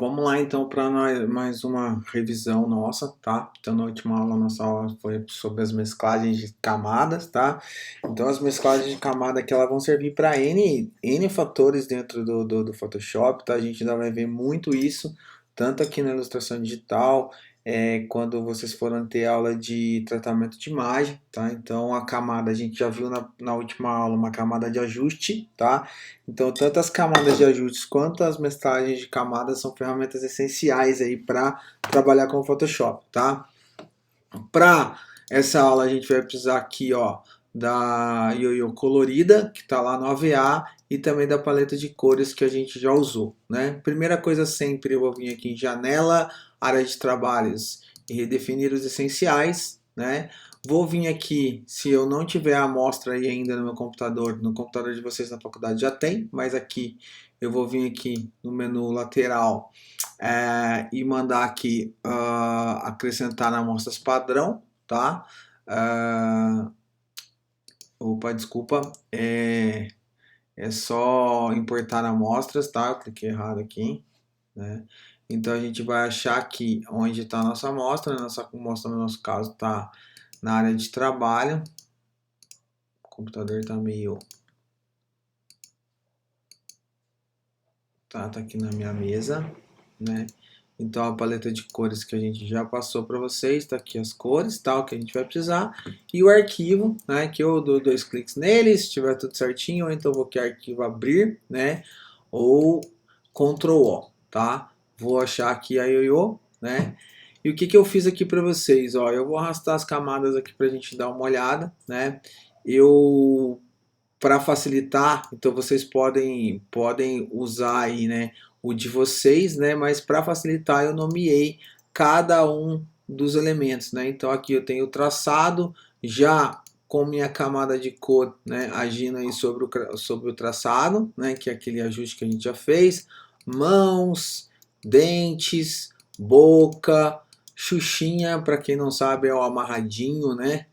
Vamos lá então para mais uma revisão nossa, tá? Então na última aula, nossa aula foi sobre as mesclagens de camadas, tá? Então as mesclagens de camada aqui elas vão servir para N fatores dentro do Photoshop, tá? A gente ainda vai ver muito isso, tanto aqui na ilustração digital, quando vocês forem ter aula de tratamento de imagem, tá? Então a camada, a gente já viu na última aula uma camada de ajuste, tá? Então, tanto as camadas de ajustes quanto as mesclagens de camadas são ferramentas essenciais aí para trabalhar com o Photoshop, tá? Para essa aula a gente vai precisar aqui, ó, da ioiô colorida, que está lá no AVA, e também da paleta de cores que a gente já usou, né? Primeira coisa sempre eu vou vir aqui em janela, área de trabalhos e redefinir os essenciais, né? Vou vir aqui, se eu não tiver a amostra aí ainda no meu computador, no computador de vocês na faculdade já tem, mas aqui eu vou vir aqui no menu lateral e mandar aqui acrescentar na amostras padrão, tá? Opa, desculpa, é só importar amostras, tá? Eu cliquei errado aqui, né? Então a gente vai achar aqui onde está a nossa amostra. Nossa amostra no nosso caso está na área de trabalho. O computador está meio... tá aqui na minha mesa, né? Então a paleta de cores que a gente já passou para vocês, tá aqui as cores, tal, que a gente vai precisar. E o arquivo, né, que eu dou 2 cliques nele, se estiver tudo certinho, ou então vou aqui arquivo abrir, né? Ou Ctrl O, tá? Vou achar aqui a ioiô, né? E o que que eu fiz aqui para vocês, ó, eu vou arrastar as camadas aqui pra gente dar uma olhada, né? Para facilitar, então vocês podem usar aí, né, o de vocês, né, mas para facilitar eu nomeei cada um dos elementos, né? Então aqui eu tenho o traçado já com minha camada de cor, né, agindo aí sobre o traçado, né, que é aquele ajuste que a gente já fez, mãos, dentes, boca, xuxinha, para quem não sabe é o amarradinho, né?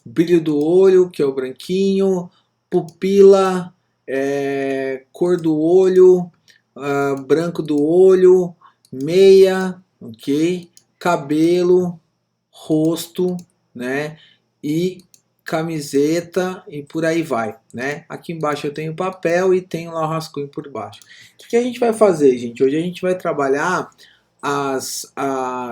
Brilho do olho, que é o branquinho, pupila, cor do olho, branco do olho, meia, ok? Cabelo, rosto, né? E camiseta e por aí vai, né? Aqui embaixo eu tenho papel e tenho lá o rascunho por baixo. O que a gente vai fazer, gente? Hoje a gente vai trabalhar as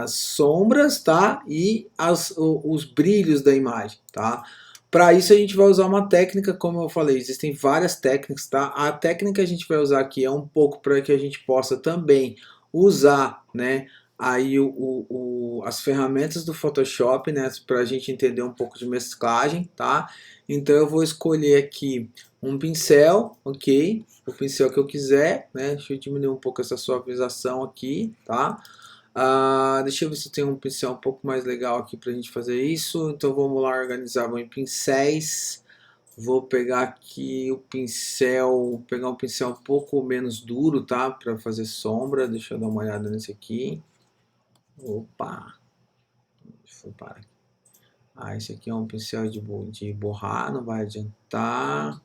sombras, tá? E os brilhos da imagem, tá? Para isso a gente vai usar uma técnica, como eu falei, existem várias técnicas, tá? A técnica que a gente vai usar aqui é um pouco para que a gente possa também usar, né, aí as ferramentas do Photoshop, né, para a gente entender um pouco de mesclagem, tá? Então eu vou escolher aqui um pincel, ok? O pincel que eu quiser, né? Deixa eu diminuir um pouco essa suavização aqui, tá? Deixa eu ver se tem um pincel um pouco mais legal aqui pra gente fazer isso. Então vamos lá organizar em pincéis. Vou pegar aqui o pincel, pegar um pincel um pouco menos duro, tá? Para fazer sombra. Deixa eu dar uma olhada nesse aqui. Opa! Deixa eu parar aqui. Esse aqui é um pincel de borrar, não vai adiantar.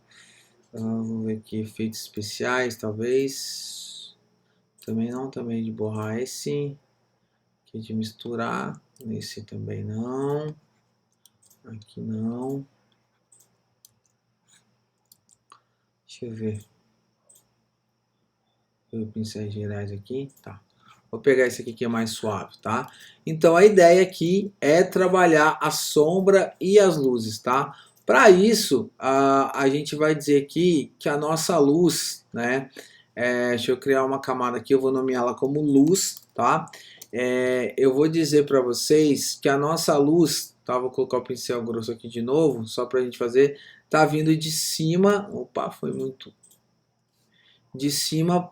Vamos ver aqui, efeitos especiais, talvez. Também não, também de borrar esse. Aqui de misturar, esse também não, aqui não, deixa eu ver, pincéis gerais aqui, tá. Vou pegar esse aqui que é mais suave, tá? Então a ideia aqui é trabalhar a sombra e as luzes, tá? Para isso, a gente vai dizer aqui que a nossa luz, né? Deixa eu criar uma camada aqui, eu vou nomeá-la como luz, tá? Eu vou dizer para vocês que a nossa luz, tá? Vou colocar o pincel grosso aqui de novo, só para a gente fazer, tá vindo de cima, opa, foi muito, de cima,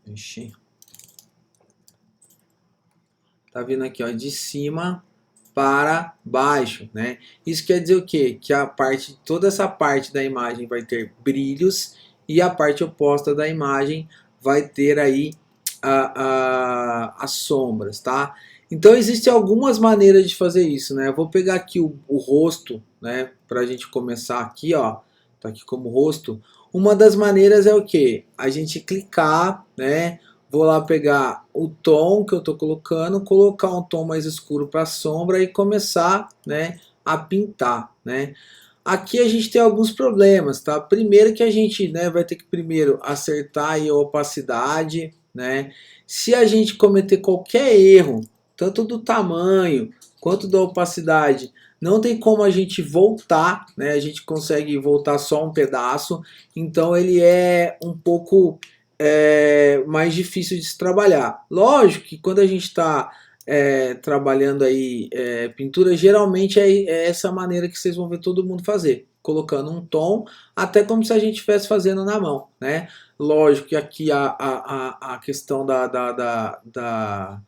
ixi, tá vindo aqui, ó, de cima para baixo, né? Isso quer dizer o quê? Que toda essa parte da imagem vai ter brilhos e a parte oposta da imagem vai ter aí as sombras, tá? Então existem algumas maneiras de fazer isso, né? Eu vou pegar aqui o rosto, né? Para a gente começar aqui, ó, tá aqui como rosto. Uma das maneiras é o que? A gente clicar, né? vou lá pegar o tom que eu estou colocando, colocar um tom mais escuro para a sombra e começar, né, a pintar, né. Aqui a gente tem alguns problemas, tá? Primeiro que a gente, né, vai ter que primeiro acertar aí a opacidade, né? Se a gente cometer qualquer erro, tanto do tamanho quanto da opacidade, não tem como a gente voltar, né? A gente consegue voltar só um pedaço, então ele é um pouco mais difícil de se trabalhar. Lógico que quando a gente está trabalhando aí pintura, geralmente é essa maneira que vocês vão ver todo mundo fazer, colocando um tom, até como se a gente estivesse fazendo na mão, né? Lógico que aqui a questão da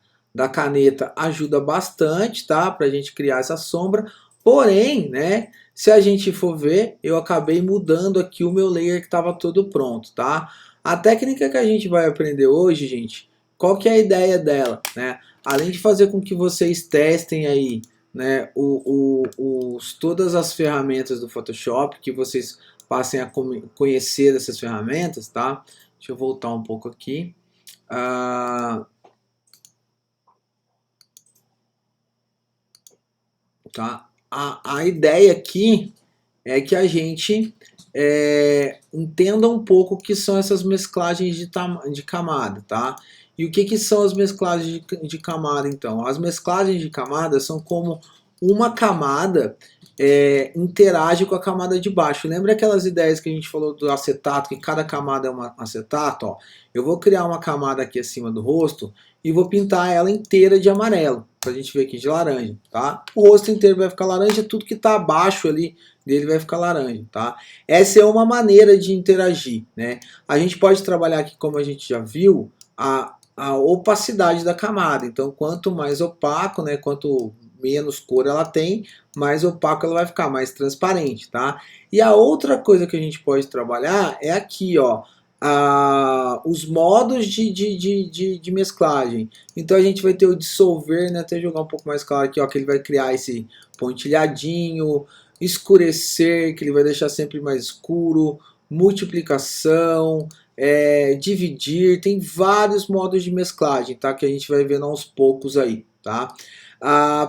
caneta ajuda bastante, tá? Para a gente criar essa sombra, porém, né? Se a gente for ver, eu acabei mudando aqui o meu layer que estava todo pronto, tá? A técnica que a gente vai aprender hoje, gente, qual que é a ideia dela, né? Além de fazer com que vocês testem aí, né, todas as ferramentas do Photoshop, que vocês passem a conhecer essas ferramentas, tá? Deixa eu voltar um pouco aqui. Tá? A ideia aqui é que a gente entenda um pouco o que são essas mesclagens de camada, tá? E o que são as mesclagens de camada, então? As mesclagens de camada são como uma camada interage com a camada de baixo. Lembra aquelas ideias que a gente falou do acetato, que cada camada é um acetato? Ó? Eu vou criar uma camada aqui acima do rosto e vou pintar ela inteira de amarelo, pra gente ver aqui de laranja, tá? O rosto inteiro vai ficar laranja, tudo que tá abaixo ali dele vai ficar laranja, tá? Essa é uma maneira de interagir, né? A gente pode trabalhar aqui, como a gente já viu, a opacidade da camada. Então, quanto mais opaco, né, quanto menos cor ela tem, mais opaco ela vai ficar, mais transparente, tá? E a outra coisa que a gente pode trabalhar é aqui, ó, os modos de mesclagem. Então a gente vai ter o dissolver, né, até jogar um pouco mais claro aqui, ó, que ele vai criar esse pontilhadinho, escurecer, que ele vai deixar sempre mais escuro, multiplicação, dividir, tem vários modos de mesclagem, tá? Que a gente vai vendo aos poucos aí, tá?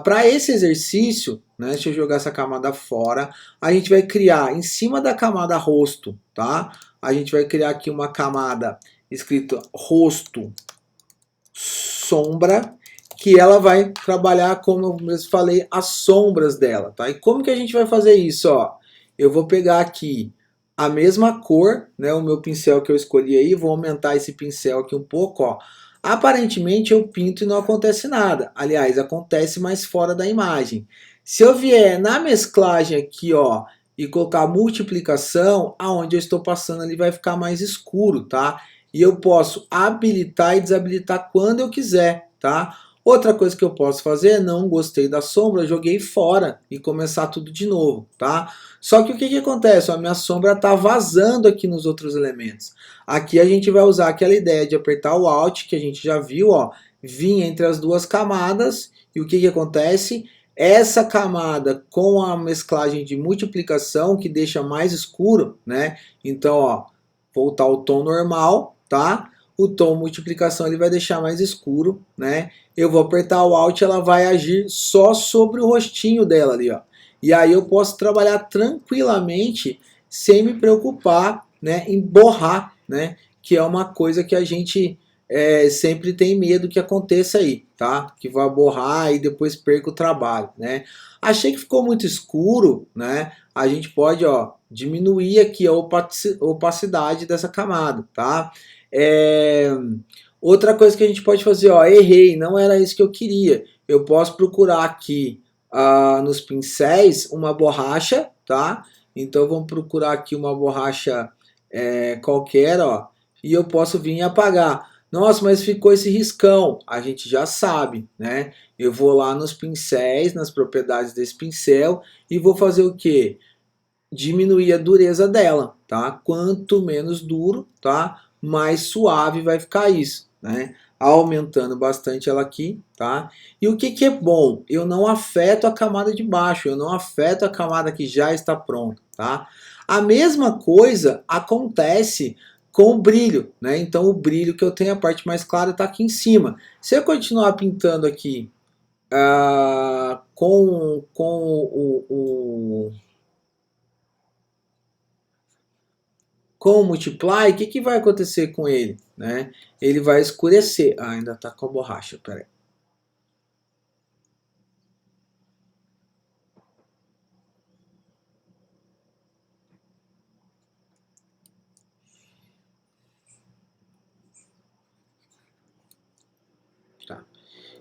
Para esse exercício, né, deixa eu jogar essa camada fora, a gente vai criar em cima da camada rosto, tá? A gente vai criar aqui uma camada escrita rosto sombra, que ela vai trabalhar, como eu mesmo falei, as sombras dela, tá? E como que a gente vai fazer isso, ó? Eu vou pegar aqui a mesma cor, né, o meu pincel que eu escolhi aí, vou aumentar esse pincel aqui um pouco, ó. Aparentemente eu pinto e não acontece nada. Aliás, acontece mais fora da imagem. Se eu vier na mesclagem aqui, ó, e colocar multiplicação, aonde eu estou passando ali vai ficar mais escuro, tá? E eu posso habilitar e desabilitar quando eu quiser, tá? Outra coisa que eu posso fazer, não gostei da sombra, joguei fora e começar tudo de novo, tá? Só que o que acontece? A minha sombra está vazando aqui nos outros elementos. Aqui a gente vai usar aquela ideia de apertar o Alt, que a gente já viu, ó, vir entre as duas camadas, e o que acontece? Essa camada com a mesclagem de multiplicação, que deixa mais escuro, né? Então, ó, voltar ao tom normal, tá? O tom multiplicação ele vai deixar mais escuro, né? Eu vou apertar o Alt, ela vai agir só sobre o rostinho dela ali, ó. E aí eu posso trabalhar tranquilamente sem me preocupar, né, em borrar, né? Que é uma coisa que a gente sempre tem medo que aconteça aí, tá? Que vai borrar e depois perca o trabalho, né? Achei que ficou muito escuro, né? A gente pode, ó, diminuir aqui a opacidade dessa camada, tá? Outra coisa que a gente pode fazer, ó, errei, não era isso que eu queria. Eu posso procurar aqui nos pincéis uma borracha, tá? Então vamos procurar aqui uma borracha qualquer, ó, e eu posso vir e apagar. Nossa, mas ficou esse riscão. A gente já sabe, né? Eu vou lá nos pincéis, nas propriedades desse pincel e vou fazer o quê? Diminuir a dureza dela, tá? Quanto menos duro, tá? Mais suave vai ficar isso, né? Aumentando bastante ela aqui, tá? E o que é bom? Eu não afeto a camada de baixo, eu não afeto a camada que já está pronta, tá? A mesma coisa acontece com o brilho, né? Então o brilho que eu tenho, a parte mais clara, está aqui em cima. Se eu continuar pintando aqui com o Multiply, o que vai acontecer com ele? Né? Ele vai escurecer. Ah, ainda está com a borracha, peraí. Tá.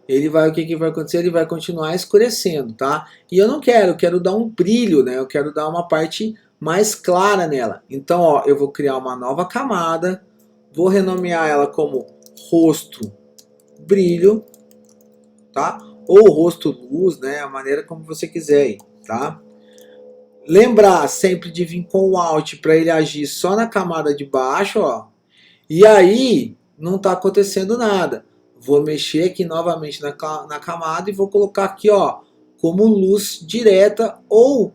Ele vai, o que vai acontecer? Ele vai continuar escurecendo, tá? E eu não quero, eu quero dar um brilho, né? Eu quero dar uma parte mais clara nela. Então, ó, eu vou criar uma nova camada, vou renomear ela como rosto brilho, tá? Ou rosto luz, né? A maneira como você quiser aí, tá? Lembrar sempre de vir com o Alt para ele agir só na camada de baixo, ó. E aí não está acontecendo nada. Vou mexer aqui novamente na camada e vou colocar aqui, ó, como luz direta ou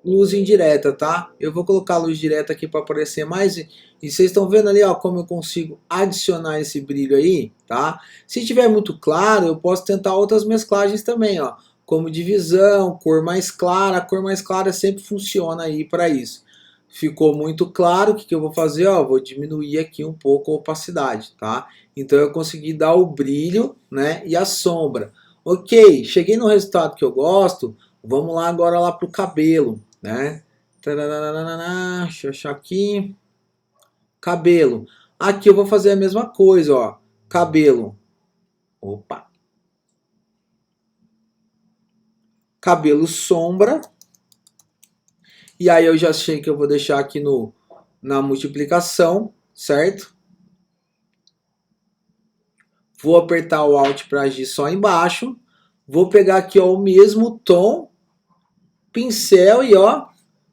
luz indireta, tá? Eu vou colocar a luz direta aqui para aparecer mais. E vocês estão vendo ali, ó, como eu consigo adicionar esse brilho aí, tá? Se tiver muito claro, eu posso tentar outras mesclagens também, ó. Como divisão, cor mais clara. A cor mais clara sempre funciona aí para isso. Ficou muito claro, o que eu vou fazer? Ó, vou diminuir aqui um pouco a opacidade, tá? Então eu consegui dar o brilho, né, e a sombra. Ok, cheguei no resultado que eu gosto. Vamos lá agora lá pro cabelo, né? Deixa eu achar aqui. Cabelo. Aqui eu vou fazer a mesma coisa, ó. Cabelo. Opa. Cabelo sombra. E aí eu já sei que eu vou deixar aqui na multiplicação, certo? Vou apertar o Alt para agir só embaixo. Vou pegar aqui ó, o mesmo tom, pincel e ó,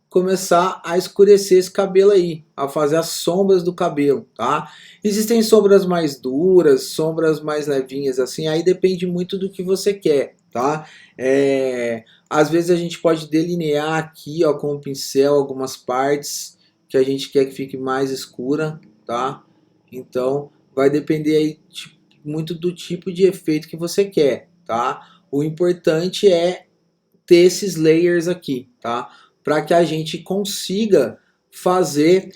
começar a escurecer esse cabelo aí, a fazer as sombras do cabelo, tá? Existem sombras mais duras, sombras mais levinhas, assim, aí depende muito do que você quer, tá? Às vezes a gente pode delinear aqui, ó, com o pincel algumas partes que a gente quer que fique mais escura, tá? Então, vai depender aí muito do tipo de efeito que você quer, tá? O importante é ter esses layers aqui, tá? Para que a gente consiga fazer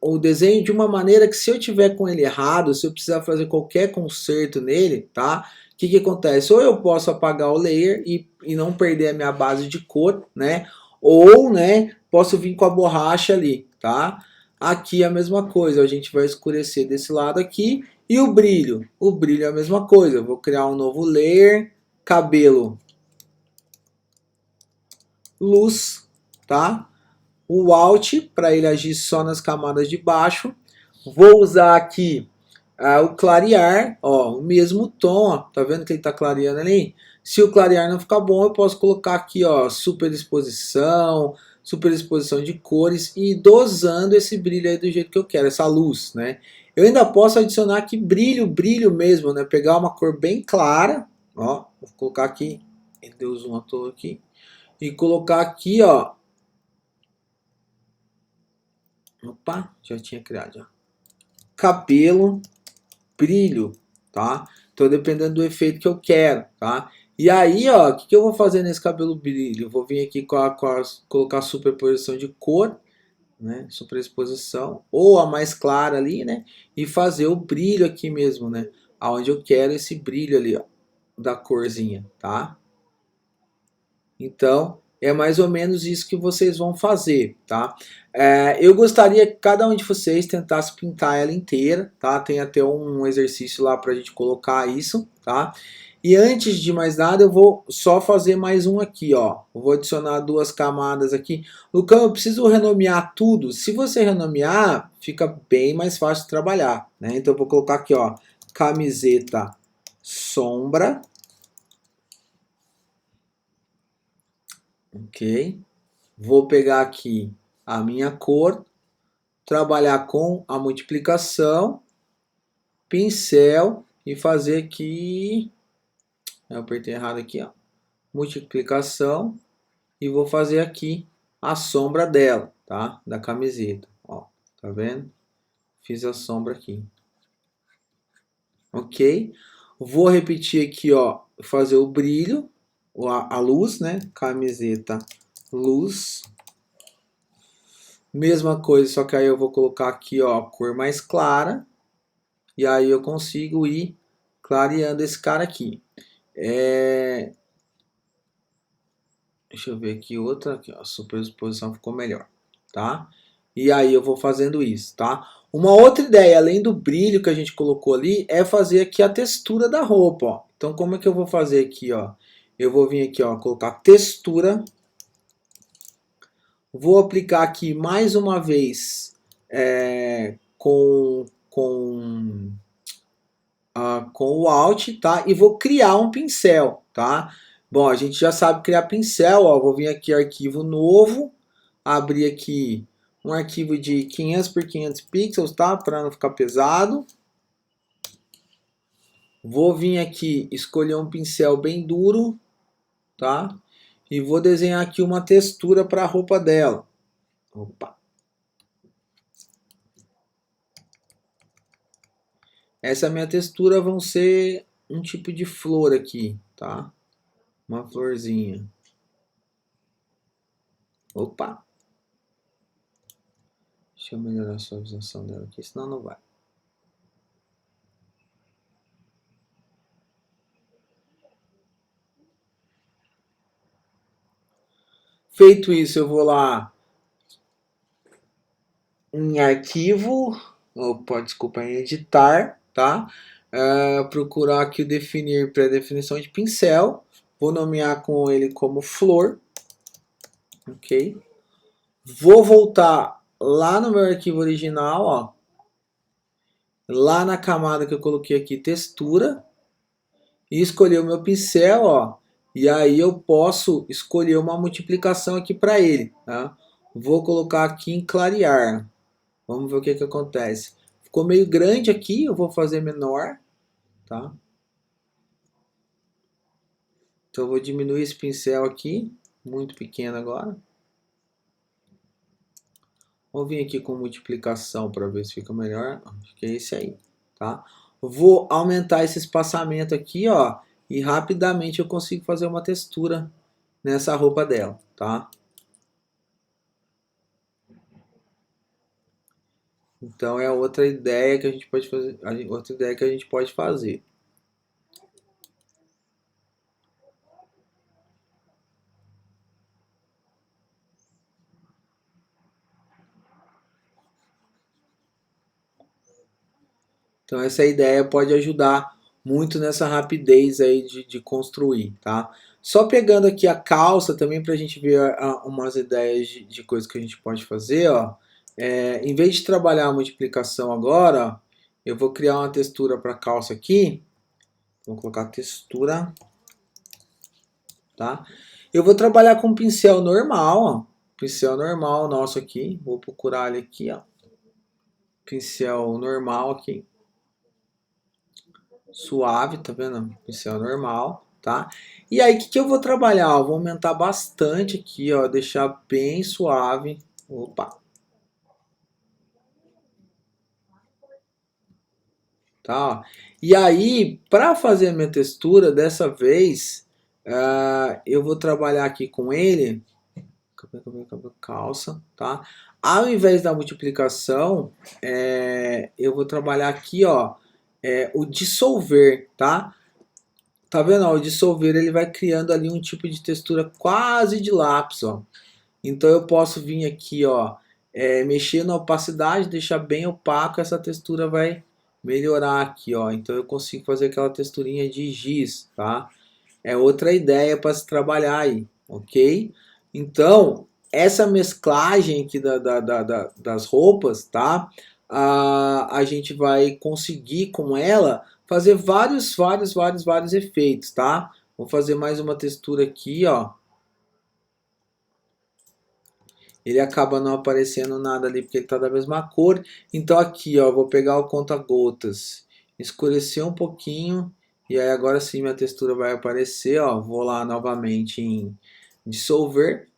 o desenho de uma maneira que se eu tiver com ele errado, se eu precisar fazer qualquer conserto nele, tá? O que acontece? Ou eu posso apagar o layer e não perder a minha base de cor, né? Ou, né, posso vir com a borracha ali, tá? Aqui é a mesma coisa, a gente vai escurecer desse lado aqui. E o brilho? O brilho é a mesma coisa, eu vou criar um novo layer, cabelo luz, tá? O Alt para ele agir só nas camadas de baixo. Vou usar aqui o clarear, ó, o mesmo tom, ó, tá vendo que ele tá clareando ali? Se o clarear não ficar bom, eu posso colocar aqui, ó, superexposição, superexposição de cores e dosando esse brilho aí do jeito que eu quero, essa luz, né? Eu ainda posso adicionar aqui brilho, brilho mesmo, né? Pegar uma cor bem clara, ó, vou colocar aqui, ele deu zoom à toa aqui, e colocar aqui, ó. Opa, já tinha criado já. Cabelo, brilho, tá? Então dependendo do efeito que eu quero, tá? E aí, ó, o que eu vou fazer nesse cabelo brilho? Eu vou vir aqui colocar superposição de cor, né? Superexposição, ou a mais clara ali, né? E fazer o brilho aqui mesmo, né? Aonde eu quero esse brilho ali, ó, da corzinha, tá? Então, é mais ou menos isso que vocês vão fazer, tá? Eu gostaria que cada um de vocês tentasse pintar ela inteira, tá? Tem até um exercício lá pra gente colocar isso, tá? E antes de mais nada, eu vou só fazer mais um aqui, ó. Eu vou adicionar duas camadas aqui. Lucão, eu preciso renomear tudo. Se você renomear, fica bem mais fácil de trabalhar, né? Então eu vou colocar aqui, ó, camiseta sombra. Ok. Vou pegar aqui a minha cor, trabalhar com a multiplicação, pincel e fazer aqui, eu apertei errado aqui, ó, multiplicação e vou fazer aqui a sombra dela, tá? Da camiseta, ó, Tá vendo? Fiz a sombra aqui. Ok? Vou repetir aqui, ó, fazer o brilho, a luz, né? Camiseta, luz. Mesma coisa, só que aí eu vou colocar aqui, ó, cor mais clara. E aí eu consigo ir clareando esse cara aqui. Deixa eu ver aqui outra, aqui, ó, a superexposição ficou melhor, tá? E aí eu vou fazendo isso, tá? Uma outra ideia, além do brilho que a gente colocou ali, é fazer aqui a textura da roupa, ó. Então como é que eu vou fazer aqui, ó? Eu vou vir aqui, ó, colocar textura. Vou aplicar aqui mais uma vez com o Alt, tá? E vou criar um pincel, tá? Bom, a gente já sabe criar pincel, ó. Vou vir aqui, arquivo novo, abrir aqui um arquivo de 500 por 500 pixels, tá? Para não ficar pesado. Vou vir aqui, escolher um pincel bem duro, tá? E vou desenhar aqui uma textura para a roupa dela. Opa. Essa minha textura vão ser um tipo de flor aqui, tá? Uma florzinha. Opa! Deixa eu melhorar a suavização dela aqui, senão não vai. Feito isso, eu vou lá em arquivo, opa, desculpa, em editar, tá? Procurar aqui o definir pré-definição de pincel. Vou nomear com ele como flor. Ok? Vou voltar lá no meu arquivo original, ó. Lá na camada que eu coloquei aqui, textura. E escolher o meu pincel, ó. E aí eu posso escolher uma multiplicação aqui para ele, tá? Vou colocar aqui em clarear. Vamos ver o que acontece. Ficou meio grande aqui, eu vou fazer menor, tá? Então eu vou diminuir esse pincel aqui, muito pequeno agora. Vou vir aqui com multiplicação para ver se fica melhor. Acho que é esse aí, tá? Vou aumentar esse espaçamento aqui, ó, e rapidamente eu consigo fazer uma textura nessa roupa dela, tá? Então é outra ideia que a gente pode fazer, outra ideia que a gente pode fazer. Então essa ideia pode ajudar muito nessa rapidez aí de construir, tá? Só pegando aqui a calça também para a gente ver umas ideias de coisas que a gente pode fazer, ó. Em vez de trabalhar a multiplicação agora, ó, eu vou criar uma textura para a calça aqui. Vou colocar textura, tá? Eu vou trabalhar com pincel normal, ó. Pincel normal nosso aqui. Vou procurar ele aqui, ó. Pincel normal aqui. Suave, tá vendo? Pincel normal, tá? E aí, o que eu vou trabalhar? Ó, vou aumentar bastante aqui, ó, deixar bem suave. Opa! Tá? Ó. E aí, para fazer a minha textura, dessa vez, eu vou trabalhar aqui com ele, calça, tá? Ao invés da multiplicação, eu vou trabalhar aqui, ó, o dissolver, tá? Tá vendo? Ó, o dissolver ele vai criando ali um tipo de textura quase de lápis, ó. Então eu posso vir aqui, ó, mexer na opacidade, deixar bem opaco, essa textura vai melhorar aqui, ó. Então eu consigo fazer aquela texturinha de giz, tá? É outra ideia para se trabalhar aí, ok? Então essa mesclagem aqui das roupas, tá? A gente vai conseguir com ela fazer vários efeitos, tá? Vou fazer mais uma textura aqui, ó. Ele acaba não aparecendo nada ali porque ele está da mesma cor. Então aqui, ó, vou pegar o conta-gotas, escurecer um pouquinho e aí agora sim minha textura vai aparecer, ó. Vou lá novamente em dissolver,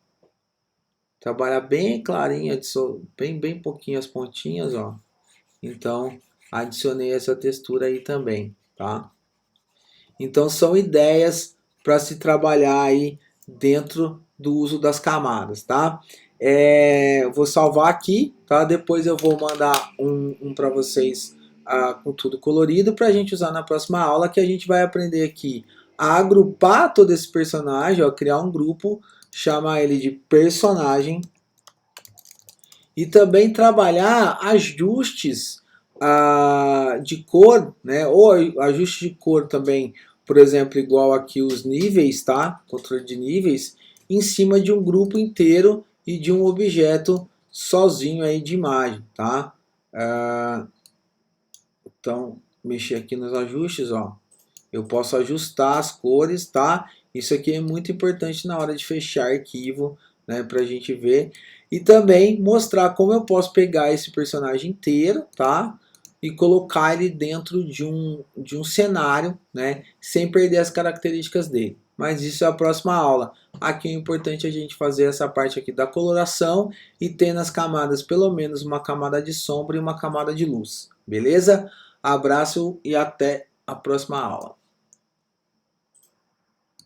trabalhar bem clarinho, bem pouquinho as pontinhas, ó. Então, adicionei essa textura aí também, tá? Então, são ideias para se trabalhar aí dentro do uso das camadas, tá? Eu vou salvar aqui, tá? Depois eu vou mandar um para vocês com tudo colorido para a gente usar na próxima aula, que a gente vai aprender aqui a agrupar todo esse personagem, ó, criar um grupo, chamar ele de personagem e também trabalhar ajustes de cor, né? Ou ajuste de cor também, por exemplo, igual aqui os níveis, tá? Controle de níveis, em cima de um grupo inteiro e de um objeto sozinho aí de imagem, tá? Então, mexer aqui nos ajustes, ó. Eu posso ajustar as cores, tá? Isso aqui é muito importante na hora de fechar arquivo, né, para a gente ver. E também mostrar como eu posso pegar esse personagem inteiro, tá? E colocar ele dentro de um cenário, né? Sem perder as características dele. Mas isso é a próxima aula. Aqui é importante a gente fazer essa parte aqui da coloração e ter nas camadas pelo menos uma camada de sombra e uma camada de luz. Beleza? Abraço e até a próxima aula.